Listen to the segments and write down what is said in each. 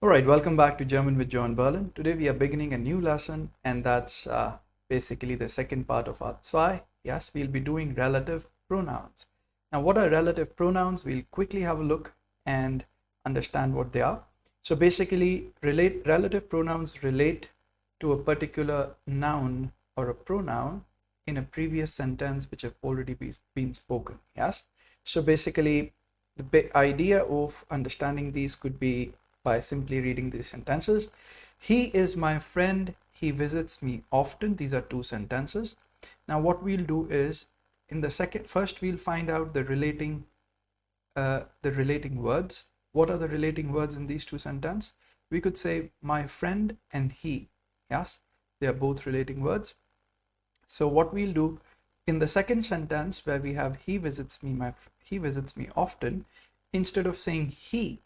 Alright, welcome back to German with John Berlin. Today we are beginning a new lesson, and that's basically the second part of Art 2. Yes, we'll be doing relative pronouns. Now, what are relative pronouns? We'll quickly have a look and understand what they are. So basically, relative pronouns relate to a particular noun or a pronoun in a previous sentence which have already been spoken. Yes. So basically, the idea of understanding these could be by simply reading these sentences. He is my friend. He visits me often. These are two sentences. Now what we'll do is, in the first we'll find out the relating words. What are the relating words in these two sentences? We could say my friend and he. Yes, they are both relating words. So what we'll do in the second sentence, where we have he visits me often, instead of saying he,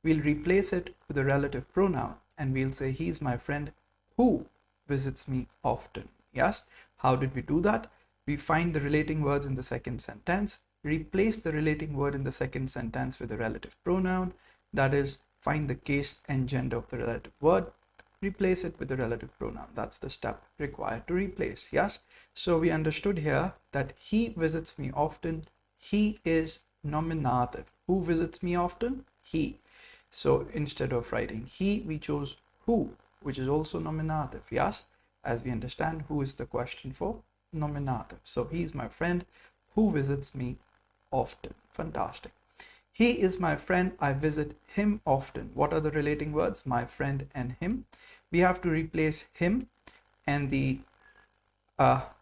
we'll replace it with a relative pronoun and we'll say he's my friend who visits me often. Yes. How did we do that? We find the relating words in the second sentence, replace the relating word in the second sentence with a relative pronoun. That is, find the case and gender of the relative word, replace it with the relative pronoun. That's the step required to replace. Yes. So we understood here that he visits me often. He is nominative. Who visits me often? He. So instead of writing he, we chose who, which is also nominative. Yes, as we understand, who is the question for? Nominative. So he's my friend who visits me often. Fantastic. He is my friend. I visit him often. What are the relating words? My friend and him. We have to replace him and the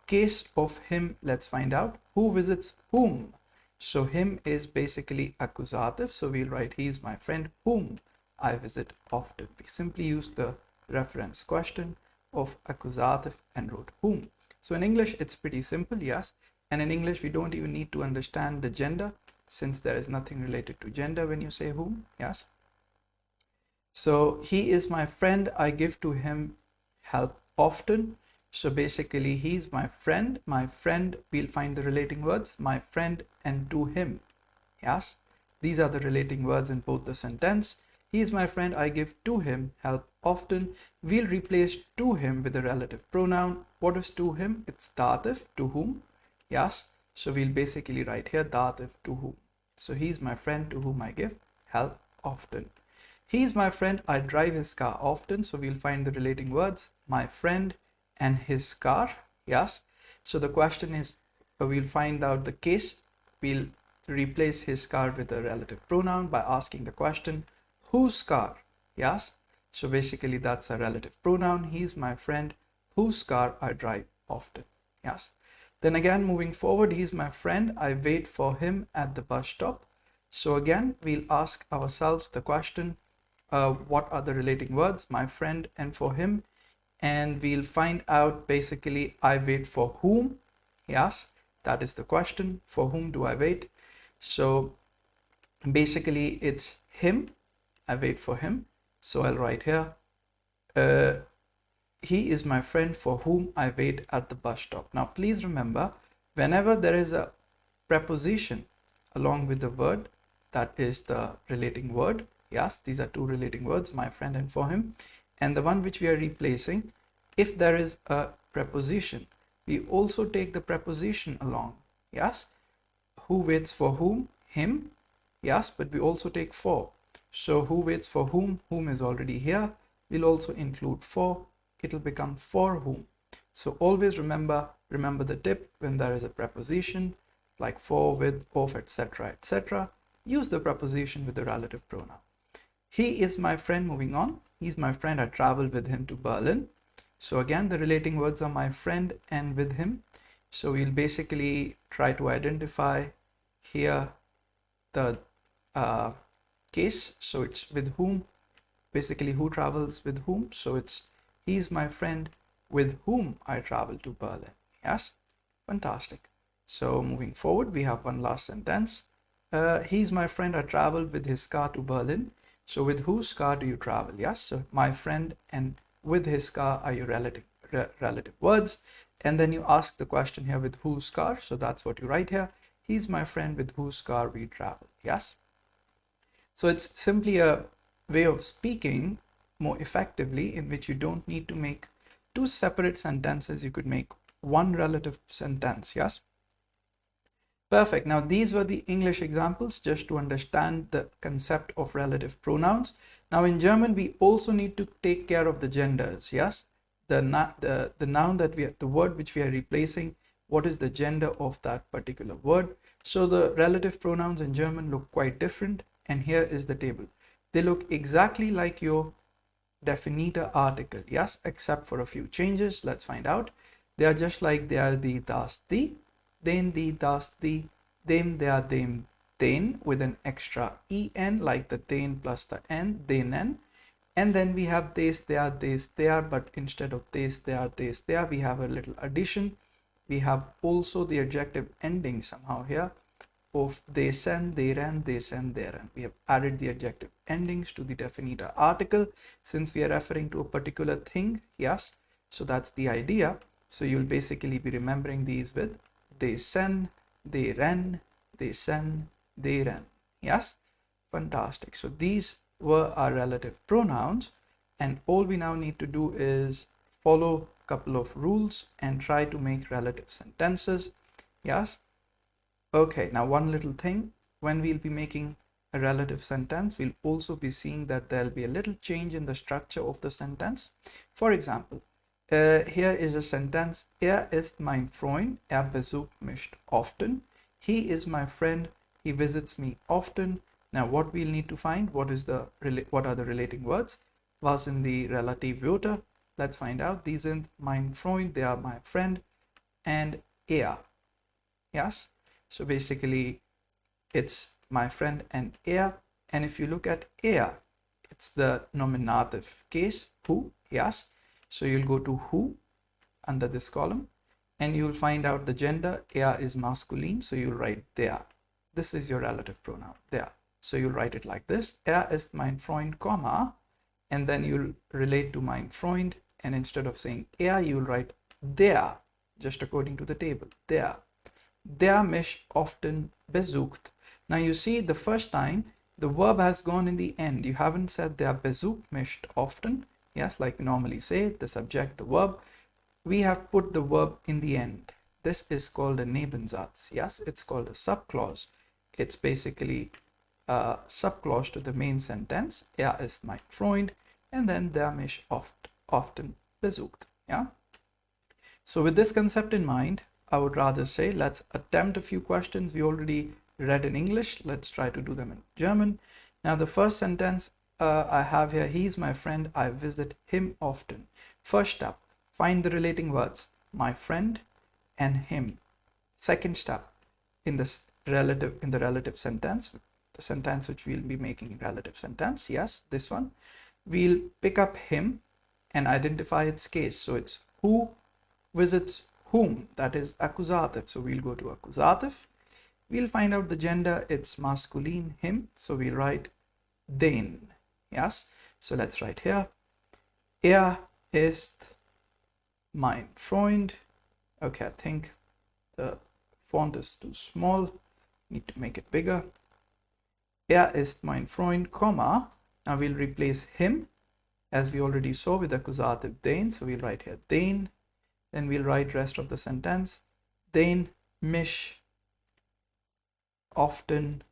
case of him. Let's find out. Who visits whom? So him is basically accusative. So we'll write he is my friend whom I visit often. We simply use the reference question of accusative and wrote whom. So in English, it's pretty simple. Yes. And in English, we don't even need to understand the gender, since there is nothing related to gender when you say whom. Yes. So he is my friend. I give to him help often. So basically, he's my friend. My friend, we'll find the relating words, my friend and to him. Yes, these are the relating words in both the sentence. He's my friend. I give to him help often. We'll replace to him with a relative pronoun. What is to him? It's dative, to whom. Yes, so we'll basically write here dative, to whom. So he's my friend to whom I give help often. He's my friend. I drive his car often. So we'll find the relating words, my friend and his car. Yes. So the question is, we'll find out the case. We'll replace his car with a relative pronoun by asking the question, whose car? Yes. So basically that's a relative pronoun. He's my friend whose car I drive often. Yes. Then again, moving forward, he's my friend. I wait for him at the bus stop. So again, we'll ask ourselves the question, what are the relating words? My friend and for him. And we'll find out basically I wait for whom. Yes, that is the question. For whom do I wait? So basically it's him. I wait for him. So I'll write here, he is my friend for whom I wait at the bus stop. Now please remember, whenever there is a preposition along with the word, that is the relating word. Yes, these are two relating words, my friend and for him. And the one which we are replacing, if there is a preposition, we also take the preposition along. Yes. Who waits for whom? Him. Yes, but we also take for. So who waits for whom? Whom is already here. We'll also include for. It'll become for whom. So always remember the tip: when there is a preposition like for, with, of, etc., etc., use the preposition with the relative pronoun. He is my friend. Moving on. He's my friend. I traveled with him to Berlin. So again, the relating words are my friend and with him. So we'll basically try to identify here the case. So it's with whom, basically who travels with whom. So it's he's my friend with whom I travel to Berlin. Yes, fantastic. So moving forward, we have one last sentence. He's my friend. I traveled with his car to Berlin. So with whose car do you travel? Yes, so my friend and with his car are your relative words. And then you ask the question here, with whose car? So that's what you write here. He's my friend with whose car we travel. Yes. So it's simply a way of speaking more effectively, in which you don't need to make two separate sentences. You could make one relative sentence. Yes. Perfect. Now these were the English examples just to understand the concept of relative pronouns. Now in German we also need to take care of the genders. Yes, the noun that the word which we are replacing, what is the gender of that particular word? So the relative pronouns in German look quite different, and here is the table. They look exactly like your definiter article, yes, except for a few changes. Let's find out. They are just like they are the, das, the, then the, das, the, them, they are them, then, with an extra en, like the then plus the n, denen. And then we have this, they are, but instead of this, they are, we have a little addition. We have also the adjective ending somehow here of desen, deren, desen, deren. We have added the adjective endings to the definiter article since we are referring to a particular thing. Yes, so that's the idea. So you'll basically be remembering these with desen, deren, desen, deren. Yes, fantastic. So these were our relative pronouns, and all we now need to do is follow a couple of rules and try to make relative sentences. Yes. Okay, now one little thing, when we'll be making a relative sentence, we'll also be seeing that there'll be a little change in the structure of the sentence. For example, here is a sentence: Er ist mein Freund, besucht mich oft. He is my friend, he visits me often. Now what we'll need to find, what are the relating words? Was sind die Relativwörter? Let's find out. These sind mein Freund, they are my friend, and er. Yes. So basically it's my friend and er, and if you look at er, it's the nominative case, who. Yes, so you'll go to who under this column and you'll find out the gender. Er is masculine, so you'll write der. This is your relative pronoun, der. So you'll write it like this: Er ist mein Freund, comma, and then you'll relate to mein Freund, and instead of saying er, you'll write der, just according to the table, der. Der mich often besucht. Now you see, the first time the verb has gone in the end. You haven't said der besucht mich often. Yes, like we normally say, the subject, the verb. We have put the verb in the end. This is called a Nebensatz. Yes, it's called a subclause. It's basically a subclause to the main sentence. Er ist mein Freund, and then der mich often besucht. Yeah. So with this concept in mind, I would rather say let's attempt a few questions we already read in English. Let's try to do them in German. Now the first sentence I have here: he is my friend, I visit him often. First step, find the relating words, my friend and him. Second step, in the relative sentence, the sentence which we'll be making in relative sentence, yes, this one, we'll pick up him and identify its case. So it's who visits whom, that is accusative. So we'll go to accusative. We'll find out the gender, it's masculine, him, so we'll write den. Yes, so let's write here: Er ist mein Freund. Okay, I think the font is too small, need to make it bigger. Er ist mein Freund, comma, now we'll replace him as we already saw with accusative den, so we'll write here den. Then we'll write rest of the sentence: den mich often.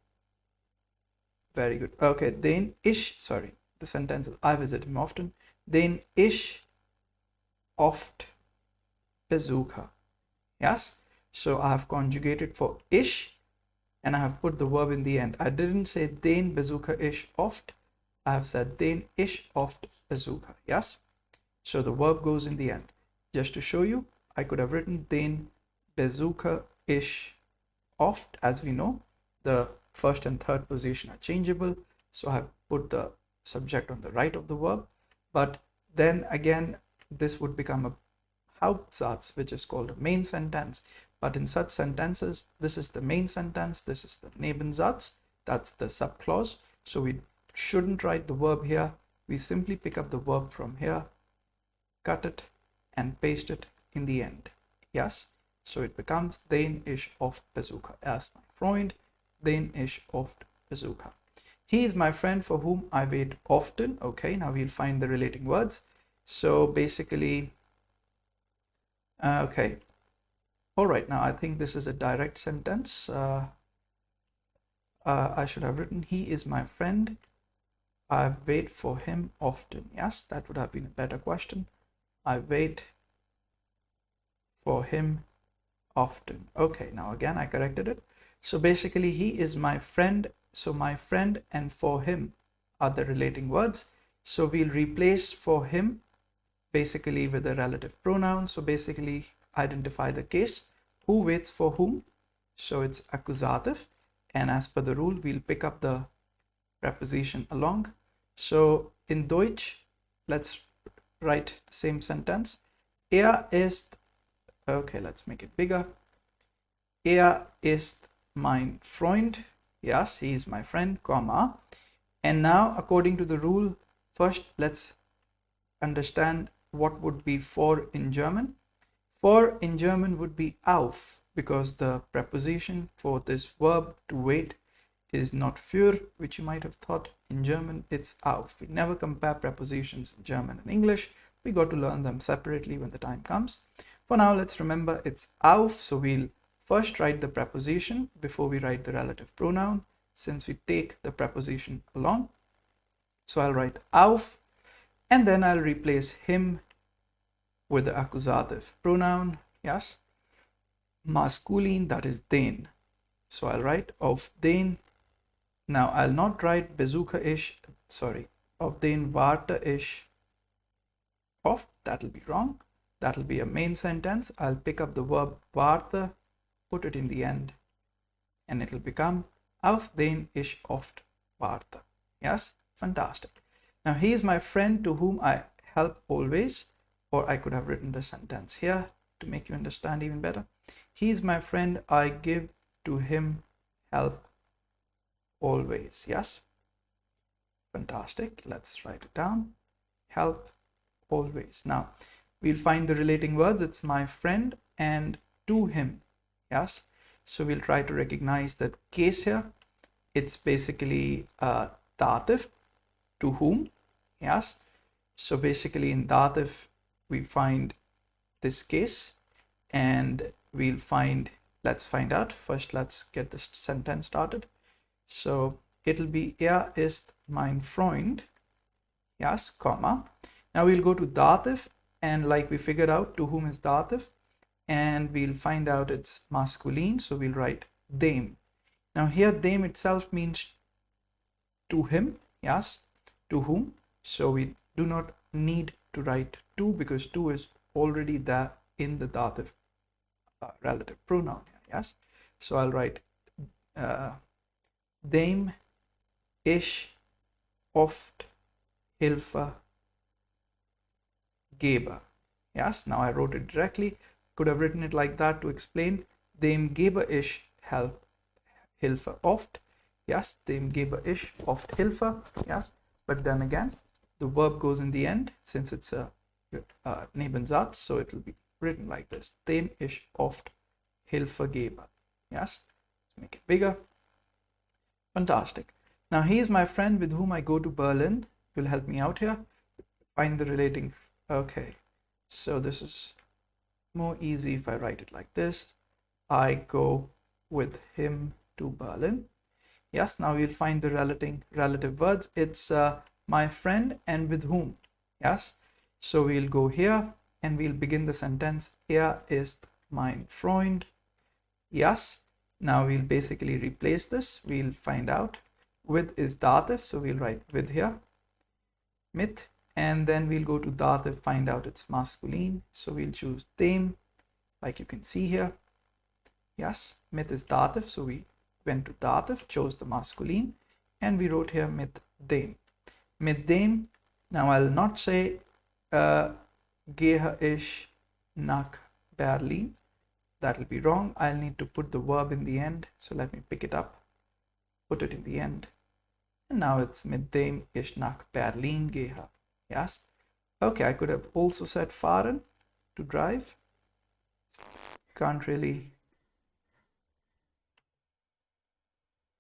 Very good. Okay, den ich, sorry, the sentence is I visit him often. Den ich oft besuche. Yes, so I have conjugated for ich and I have put the verb in the end. I didn't say den besuche ich oft, I have said den ich oft besuche. Yes, so the verb goes in the end. Just to show you, I could have written den besuche ich oft. As we know, the first and third position are changeable, so I have put the subject on the right of the verb. But then again, this would become a Hauptsatz, which is called a main sentence. But in such sentences, this is the main sentence, this is the Nebensatz, that's the subclause. So we shouldn't write the verb here. We simply pick up the verb from here, cut it, and paste it in the end. Yes, so it becomes den ich oft besuche. Er ist mein Freund, den ich oft besuche. He is my friend for whom I wait often. Okay, now we'll find the relating words. So basically, okay. All right, now I think this is a direct sentence. I should have written, he is my friend. I wait for him often. Yes, that would have been a better question. I wait for him often. Okay, now again, I corrected it. So basically, he is my friend. So my friend and for him are the relating words. So we'll replace for him basically with a relative pronoun. So basically identify the case. Who waits for whom? So it's accusative. And as per the rule, we'll pick up the preposition along. So in Deutsch, let's write the same sentence. Er ist, okay, let's make it bigger. Er ist mein Freund. Yes, he is my friend, comma. And now, according to the rule, first let's understand what would be for in German. For in German would be auf, because the preposition for this verb to wait is not für, which you might have thought. In German it's auf. We never compare prepositions in German and English. We got to learn them separately when the time comes. For now, let's remember it's auf. So we'll first write the preposition before we write the relative pronoun, since we take the preposition along. So I'll write auf, and then I'll replace him with the accusative pronoun. Yes, masculine, that is den. So I'll write auf den. Now I'll not write besuche ich, sorry, auf den warte ich oft. That'll be wrong. That'll be a main sentence. I'll pick up the verb warte, put it in the end, and it'll become auf den ich oft warte. Yes, fantastic. Now he is my friend to whom I help always, or I could have written the sentence here to make you understand even better. He is my friend, I give to him help always. Yes, fantastic. Let's write it down. Help always. Now we'll find the relating words. It's my friend and to him. Yes, so we'll try to recognize that case here. It's basically dative, to whom. Yes, so basically in dative we find this case, and we'll find, let's find out first. Let's get this sentence started. So it'll be er ist mein Freund. Yes, comma. Now we'll go to dative, and like we figured out, to whom is dative, and we'll find out it's masculine. So we'll write dem. Now here dem itself means to him. Yes, to whom. So we do not need to write to, because to is already there in the dative relative pronoun. Yes, so I'll write dem ich oft Hilfe gebe. Yes, now I wrote it directly. Could have written it like that to explain. Dem gebe ich Hilfe oft. Yes, dem gebe ich oft Hilfe. Yes, but then again, the verb goes in the end since it's a Nebensatz, so it will be written like this: dem ich oft Hilfe gebe. Yes, let's make it bigger. Fantastic. Now he is my friend with whom I go to Berlin. Will help me out here. Find the relating. Okay, so this is more easy if I write it like this: I go with him to Berlin. Yes, now we'll find the relative words. It's my friend and with whom. Yes, so we'll go here and we'll begin the sentence: er ist mein Freund. Yes, now we'll basically replace this. We'll find out with is dative, so we'll write with here, mit, and then we'll go to dative, find out it's masculine, so we'll choose dem, like you can see here. Yes, mit is dative, so we went to dative, chose the masculine, and we wrote here mit dem. Mit dem. Now I'll not say gehe ich nach Berlin. That will be wrong. I'll need to put the verb in the end, so let me pick it up, put it in the end, and now it's mit dem ich nach Berlin gehe. Yes, okay, I could have also said fahren, to drive. Can't really